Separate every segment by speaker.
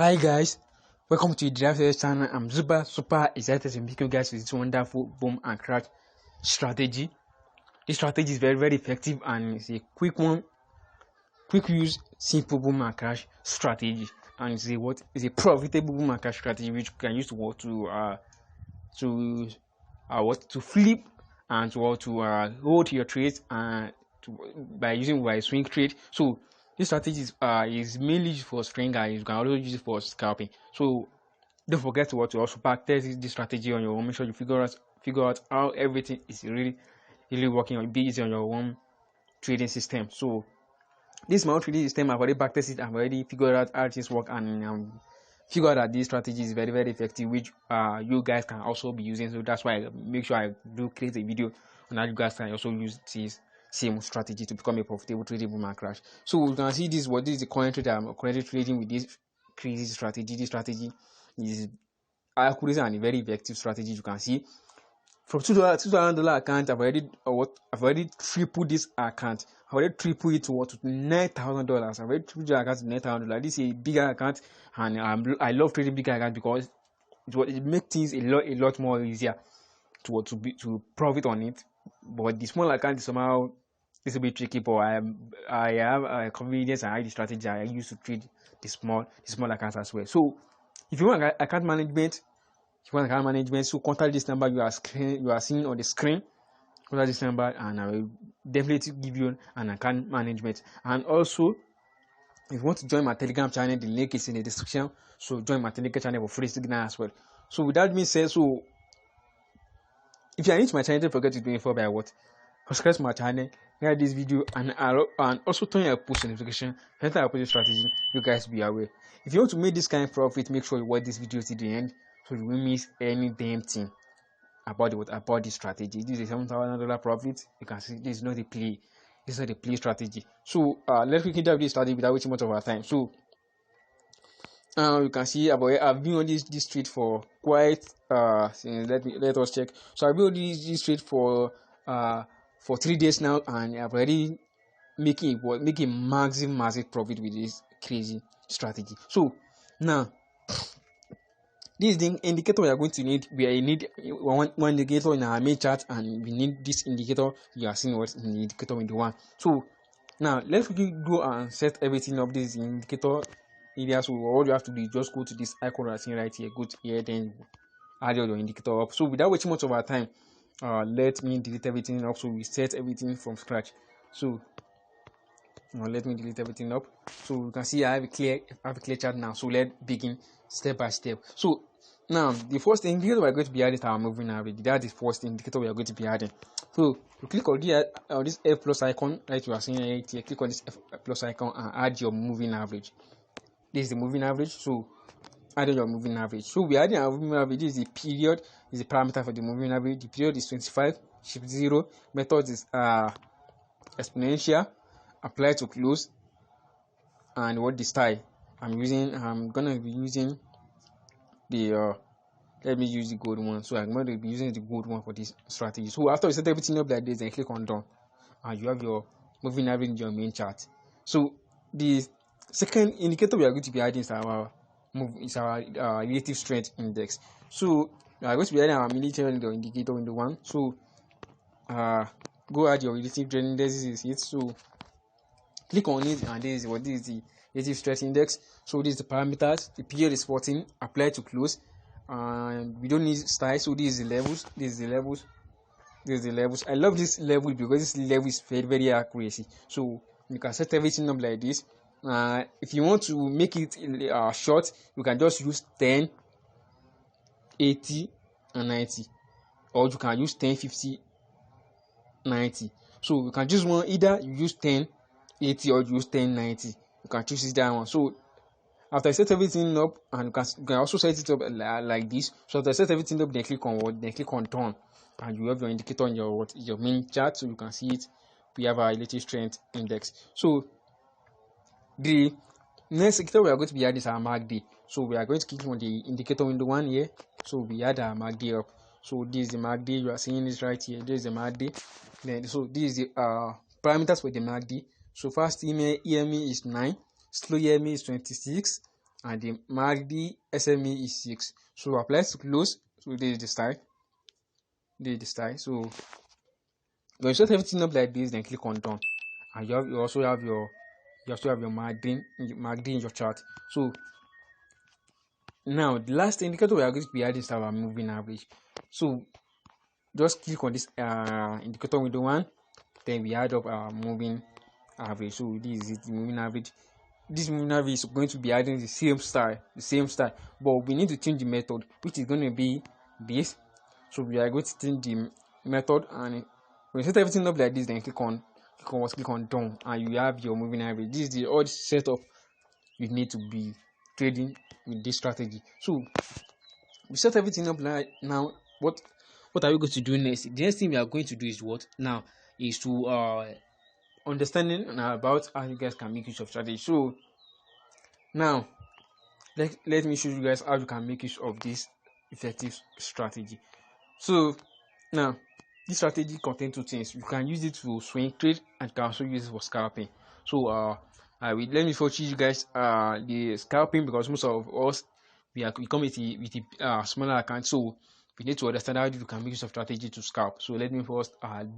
Speaker 1: Hi guys, welcome to the Draft channel. I'm super excited to meet you guys with this wonderful boom and crash strategy. This strategy is very effective and it's a quick use, simple boom and crash strategy, and it's a profitable boom and crash strategy which you can use to flip and to hold your trades and by using by swing trade. So this strategy is mainly used for string, and you can also use it for scalping. So don't forget to also backtest this strategy on your own. Make sure you figure out how everything is really working, or be easy on your own trading system. So this my own trading system, I've already backtested, I've already figured out how things work, and figure out that this strategy is very effective, which you guys can also be using. So that's why I make sure I do create a video on how you guys can also use this same strategy to become a profitable trading boom and crash. So you can see this is the current trade I'm currently trading with this crazy strategy. This strategy is accurate and a very effective strategy. You can see from $2,000 account, I've already tripled this account. I've already tripled it to $9,000. I've already tripled the account to $9,000. This is a bigger account, and I love trading bigger account because it makes things a lot more easier to profit on it. But the small account is somehow it's a bit tricky, but I have a convenience and I the strategy I use to trade the small accounts as well. So if you want account management, so contact this number you are seeing on the screen. Contact this number and I will definitely give you an account management. And also, if you want to join my Telegram channel, the link is in the description. So join my Telegram channel for free signal as well. So with that being said, so if you are new to my channel, don't forget to do info by what? Subscribe to my channel, like this video, and also turn your post notification. Anytime I post a strategy, you guys be aware. If you want to make this kind of profit, make sure you watch this video to the end so you won't miss any damn thing about this strategy. This is a $7,000 profit. You can see this is not a play. This is not a play strategy. So let's quickly dive this strategy without wasting much of our time. So you can see I've been on this trade for quite let us check. So I've been on this trade for 3 days now, and I've already making massive profit with this crazy strategy. So now this is the indicator we are going to need. We need one indicator in our main chart, and we need this indicator. You are seeing what's in the indicator in the one. So now let's quickly go and set everything up. This indicator area. So all you have to do is just go to this icon right here. Go to here, then add your indicator up. So without wasting much of our time, let me delete everything up. So we set everything from scratch. So let me delete everything up. So you can see I have a clear chart now. So let's begin step by step. So now the first indicator we are going to be adding is our moving average. That's the first indicator we are going to be adding. So you click on this F plus icon, right? You are seeing it here. Click on this F plus icon and add your moving average. This is the moving average. So add your moving average. So we are adding our moving average. This is the period, is the parameter for the moving average. The period is 25, shift 0. Method is exponential, apply to close, and what the style I'm gonna be using the let me use the gold one. So I'm going to be using the gold one for this strategy. So after you set everything up like this, then click on done, and you have your moving average in your main chart. So the second indicator we are going to be adding is our relative strength index. So we are going to be adding our military indicator in the one. So go add your relative strength index. This is it. So click on it, and this is the relative strength index. So this is the parameters. The period is 14. Apply to close, and we don't need style. So this is the levels. I love this level because this level is very accuracy. So you can set everything up like this. If you want to make it short, you can just use 10, 80, and 90, or you can use 10, 50, 90. So you can choose one. Either you use 10, 80, or you use 10, 90. You can choose that one. So after I set everything up, and you can also set it up like this. So after I set everything up, then click on what? Then click on done, and you have your indicator on your main chart, so you can see it. We have our relative strength index. So the next indicator we are going to be adding is our MACD. So we are going to click on the indicator window one here. So we add our MACD up. So this is the MACD. You are seeing this right here. This is the MACD. Then so this is the parameters for the MACD. So fast EMA is 9, slow EMA is 26, and the MACD SMA is 6. So apply to close. So this is the style. So when you set everything up like this, then click on done, and you also have your MACD in your chart. So now the last indicator we are going to be adding is our moving average. So just click on this indicator window one, then we add up our moving average. So this is the moving average. This moving average is going to be adding the same style, but we need to change the method, which is going to be this. So we are going to change the method, and when you set everything up like this, then click on done, and you have your moving average. This is the odd setup you need to be trading with this strategy. So we set everything up now. What are we going to do next? The next thing we are going to do is what now is to understanding about how you guys can make use of strategy. So now let me show you guys how you can make use of this effective strategy. So now this strategy contains two things. You can use it to swing trade, and you can also use it for scalping. So let me first show you guys the scalping, because most of us we come with a smaller account, so we need to understand how you can make use of strategy to scalp. So let me first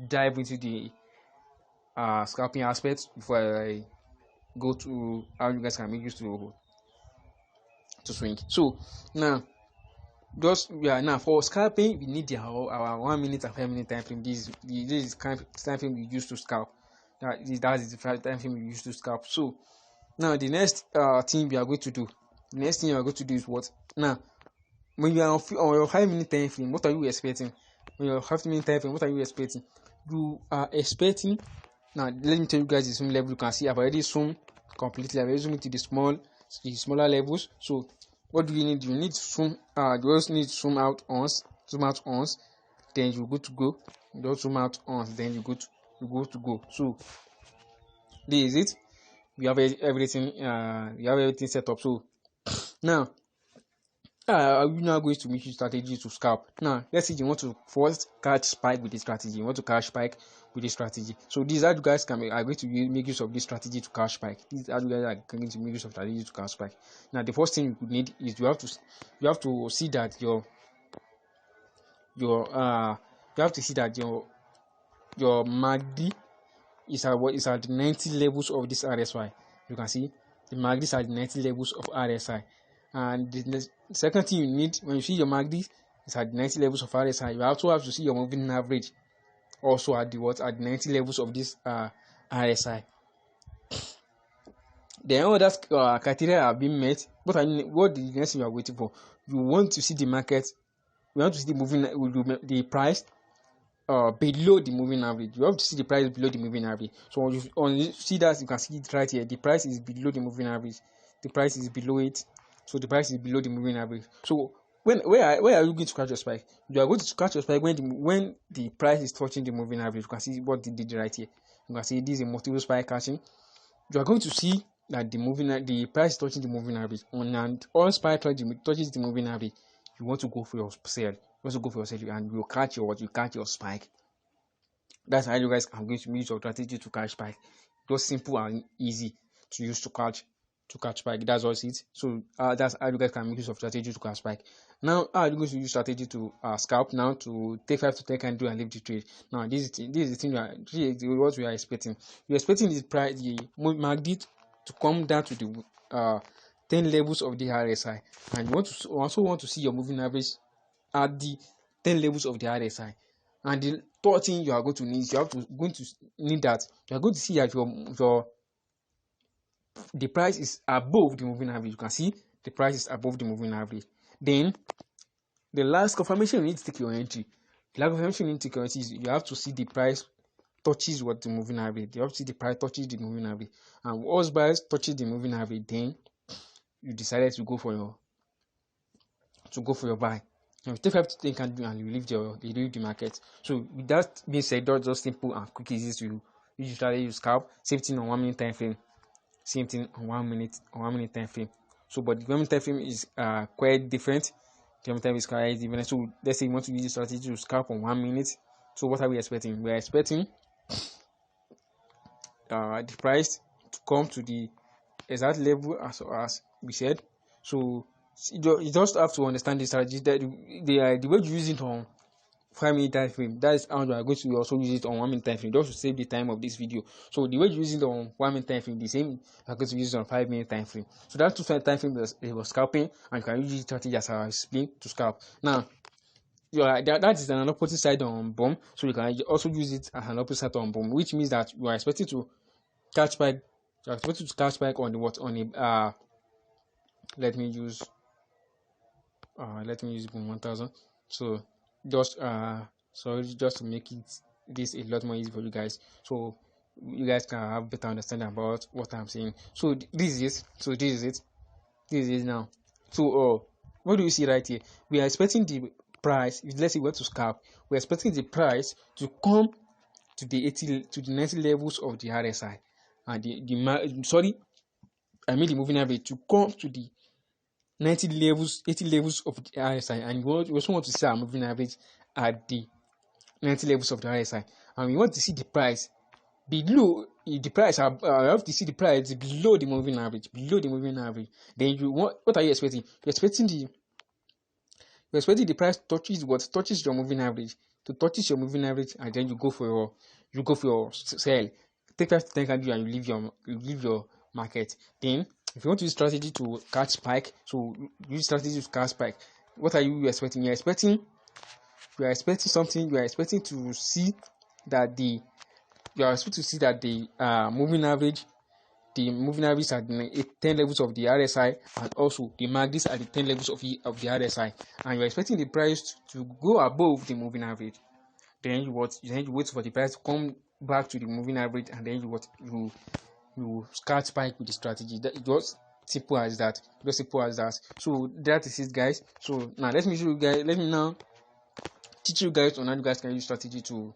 Speaker 1: dive into the scalping aspects before I go to how you guys can make use to swing. So now now for scalping, we need our 1 minute and 5 minute time frame. This is kind of time frame we use to scalp. That is the time frame we use to scalp. So now the next thing we are going to do is what? Now when you are on your 5 minute time frame, what are you expecting? When your 5 minute time frame, what are you expecting? You are expecting, now let me tell you guys the zoom level. You can see I've already zoomed completely. I've already zoomed to the smaller levels. So what do you need? You need to zoom. You also need to zoom out once. Then you go to go. You don't zoom out once. Then you go to go. So this is it. We have everything. We have everything set up. So now, we're now going to make use strategy to scalp. Now, let's say you want to first catch spike with this strategy. You want to catch spike with this strategy. So these are you guys are going to make use of this strategy to catch spike. These are you guys are going to make use of strategy to catch spike. Now, the first thing you could need is you have to see that your MACD is at the 90 levels of this RSI. You can see the MACD is at the 90 levels of RSI. And the second thing you need when you see your MACD is at the 90 levels of RSI, you also have to see your moving average also at the 90 levels of this RSI. Then all that criteria have been met. What the next thing you are waiting for? You want to see the market. You want to see the price below the moving average. You have to see the price below the moving average. So when you see that, you can see it right here. The price is below the moving average. The price is below it. So the price is below the moving average. So where are you going to catch your spike? You are going to catch your spike when the price is touching the moving average. You can see what they did right here. You can see this is a multiple spike catching. You are going to see that the price is touching the moving average, and all spike touches the moving average. You want to go for your sell. And you catch your spike. That's how you guys are going to use your strategy to catch spike. Just simple and easy to use to catch spike. That's all it. So that's how you guys can make use of strategy to catch spike. Now, how are you going to use strategy to scalp? Now to take 5 to 10 candle and leave the trade. Now this is the thing what we are expecting. You're expecting the MACD to come down to the 10 levels of the RSI, and you also want to see your moving average at the 10 levels of the RSI. And the third thing you are going to need is you are going to see that the price is above the moving average. You can see the price is above the moving average. Then the last confirmation you need to take your entry. The last confirmation you need to take your entry is you have to see the price touches what the moving average. You have to see the price touches the moving average. And once price touches the moving average, then you decided to go for your buy. You take 5 to 10 candle and you leave the market. So with that being said, that's just simple and quick, easy to use strategy to scalp. Same thing on 1 minute time frame. Same thing on 1 minute time frame. So but the 1 minute time frame is quite different. The 1 minute time is quite different. So let's say you want to use strategy to scalp on 1 minute. So what are we expecting? We are expecting the price to come to the exact level as we said. So you just have to understand the strategy that the way you use it on 5 minute time frame, that is how you are going to also use it on 1 minute time frame, just to save the time of this video. So the way you use it on 1 minute time frame, the same you are going to use it on 5 minute time frame. So that 2 time frame was scalping, and you can use this strategy as I explained to scalp. Now that is an opposite side on bomb, so you can also use it as an opposite side on bomb, which means that you are expecting to catch spike. You are expecting to catch spike on the what on a let me use boom 1000. So just just to make this a lot more easy for you guys, so you guys can have better understanding about what I'm saying. So this is it now. So what do you see right here? We are expecting the price, let's say we want to scalp, we're expecting the price to come to the 90 levels of the RSI, and the moving average to come to the 80 levels of the RSI, and we also want to see our moving average at the 90 levels of the RSI, and we want to see the price below the price. I have to see the price below the moving average. Then what are you expecting? You're expecting the price touches your moving average, and then you go for your sell. Take 5 to 10 candle and you leave your market. Then if you want to use strategy to catch spike, so use strategy to catch spike. What are you expecting? You are expecting something. You are expecting to see that the moving average at the 10 levels of the RSI, and also the MACDs at the 10 levels of the RSI, and you're expecting the price to go above the moving average. Then you wait for the price to come back to the moving average, and then you start spike with the strategy. That it was simple as that. So that is it, guys. So now let me now teach you guys on how you guys can use strategy to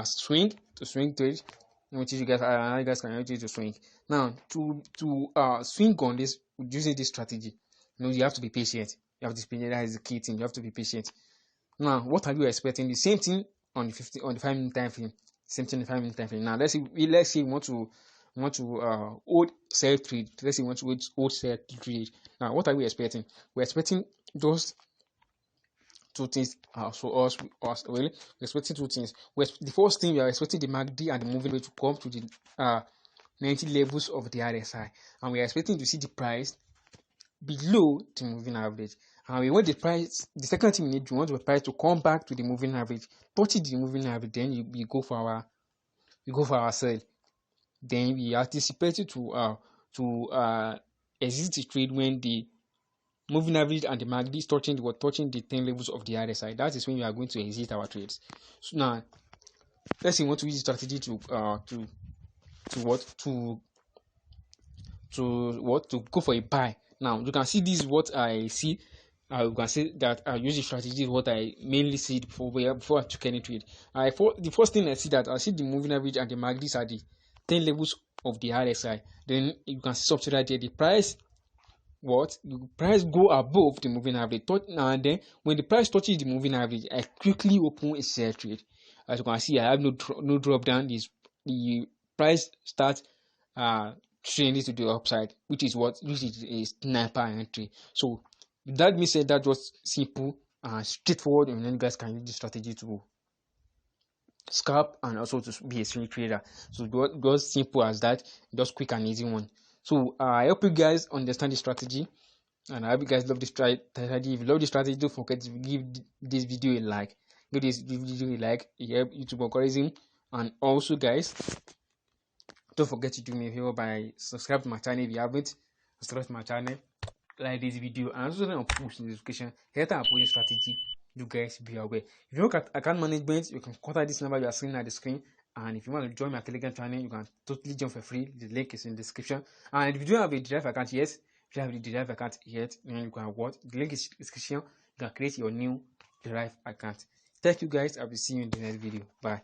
Speaker 1: swing trade. Let me teach you guys how you guys can use it to swing. Now to swing on this using this strategy, you have to be patient. That is the key thing. You have to be patient. Now, what are you expecting? The same thing on the 5 minute time frame. Now let's say we want to hold sell trade. Let's say we want to hold sell trade. Now, what are we expecting? We're expecting those two things. We're expecting two things. The first thing, we are expecting the MACD and the moving average to come to the 90 levels of the RSI, and we are expecting to see the price below the moving average. And we want the price. The second thing we want the price to come back to the moving average, touching the moving average. Then we go for our sell. Then we anticipate to exit the trade when the moving average and the MACD is touching the 10 levels of the RSI. That is when we are going to exit our trades. So now, let's say we want to use the strategy to go for a buy. Now you can see this is what I see. You can see that I use the strategy what I mainly see before I took any trade. The first thing I see the moving average and the MACDs are the 10 levels of the RSI. Then you can see something right there. The price go above the moving average, and then when the price touches the moving average, I quickly open a sell trade. As you can see, I have no drop down. The price starts trending to the upside, which is a sniper entry. So that means that was simple and straightforward, and then you guys can use this strategy to scalp and also to be a swing trader. So just simple as that, just quick and easy one. So I hope you guys understand the strategy, and I hope you guys love this strategy. If you love the strategy, don't forget to give this video a like. Give this video a like. It helps YouTube algorithm. And also, guys, don't forget to do me a favor by subscribe to my channel if you haven't. Subscribe to my channel, like this video, and also on push notification. Here I'm posting strategy. You guys be aware. If you look at account management, you can contact this number you are seeing at the screen. And if you want to join my Telegram channel, you can totally join for free. The link is in the description. And if you don't have a Drive account yet, then you can watch. The link is in the description. You can create your new Drive account. Thank you guys. I will see you in the next video. Bye.